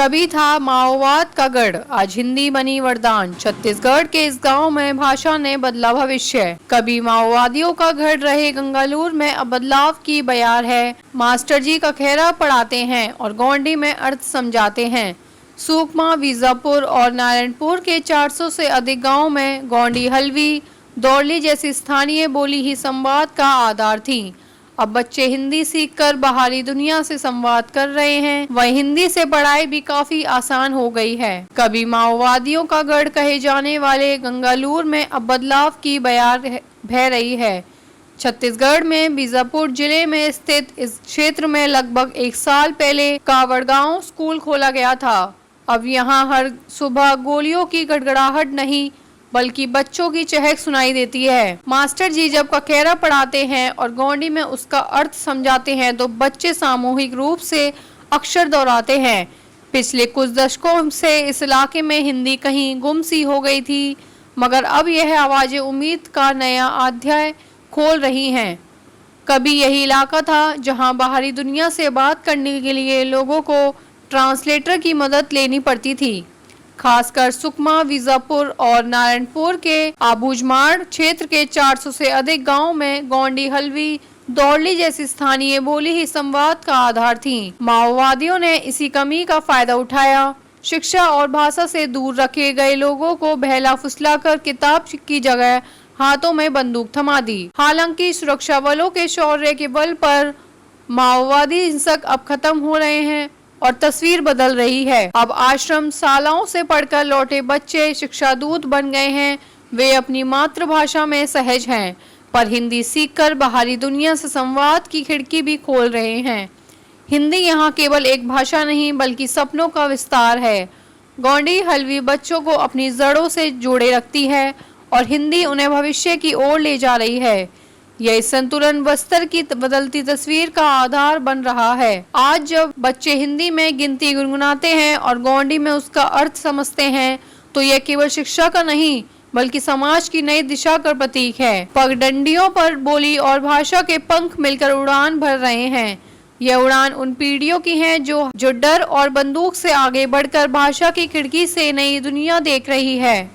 कभी था माओवाद का गढ़, आज हिंदी बनी वरदान। छत्तीसगढ़ के इस गांव में भाषा ने बदला भविष्य। कभी माओवादियों का गढ़ रहे गंगालूर में अब बदलाव की बयार है। मास्टर जी कखेरा पढ़ाते हैं और गोंडी में अर्थ समझाते हैं। सुकमा, बीजापुर और नारायणपुर के 400 से अधिक गाँव में गोंडी, हल्वी, दौड़ली जैसी स्थानीय बोली ही संवाद का आधार थी। अब बच्चे हिंदी सीखकर बाहरी दुनिया से संवाद कर रहे हैं। वहीं हिंदी से पढ़ाई भी काफी आसान हो गई है। कभी माओवादियों का गढ़ कहे जाने वाले गंगालूर में अब बदलाव की बयार बह रही है। छत्तीसगढ़ में बीजापुर जिले में स्थित इस क्षेत्र में लगभग 1 साल पहले कावड़गांव स्कूल खोला गया था। अब यहाँ हर सुबह गोलियों की गड़गड़ाहट नहीं बल्कि बच्चों की चहक सुनाई देती है। मास्टर जी जब कखेरा पढ़ाते हैं और गोंडी में उसका अर्थ समझाते हैं तो बच्चे सामूहिक रूप से अक्षर दोहराते हैं। पिछले कुछ दशकों से इस इलाके में हिंदी कहीं गुम सी हो गई थी, मगर अब यह आवाज़ें उम्मीद का नया अध्याय खोल रही हैं। कभी यही इलाका था जहां बाहरी दुनिया से बात करने के लिए लोगों को ट्रांसलेटर की मदद लेनी पड़ती थी। खासकर सुकमा, बीजापुर और नारायणपुर के आबूझमाड़ क्षेत्र के 400 से अधिक गांव में गोंडी, हल्वी, दौड़ली जैसी स्थानीय बोली ही संवाद का आधार थी। माओवादियों ने इसी कमी का फायदा उठाया। शिक्षा और भाषा से दूर रखे गए लोगों को बहला फुसलाकर किताब की जगह हाथों में बंदूक थमा दी। हालांकि सुरक्षा बलों के शौर्य के बल पर माओवादी हिंसक अब खत्म हो रहे हैं और तस्वीर बदल रही है। अब आश्रम शालाओं से पढ़कर लौटे बच्चे शिक्षा दूत बन गए हैं। वे अपनी मातृभाषा में सहज हैं, पर हिंदी सीखकर बाहरी दुनिया से संवाद की खिड़की भी खोल रहे हैं। हिंदी यहाँ केवल एक भाषा नहीं बल्कि सपनों का विस्तार है। गोंडी, हल्वी बच्चों को अपनी जड़ों से जोड़े रखती है और हिंदी उन्हें भविष्य की ओर ले जा रही है। यह संतुलन बस्तर की बदलती तस्वीर का आधार बन रहा है। आज जब बच्चे हिंदी में गिनती गुनगुनाते हैं और गोंडी में उसका अर्थ समझते हैं तो यह केवल शिक्षा का नहीं बल्कि समाज की नई दिशा का प्रतीक है। पगडंडियों पर बोली और भाषा के पंख मिलकर उड़ान भर रहे हैं। यह उड़ान उन पीढ़ियों की है जो डर और बंदूक से आगे बढ़कर भाषा की खिड़की से नई दुनिया देख रही है।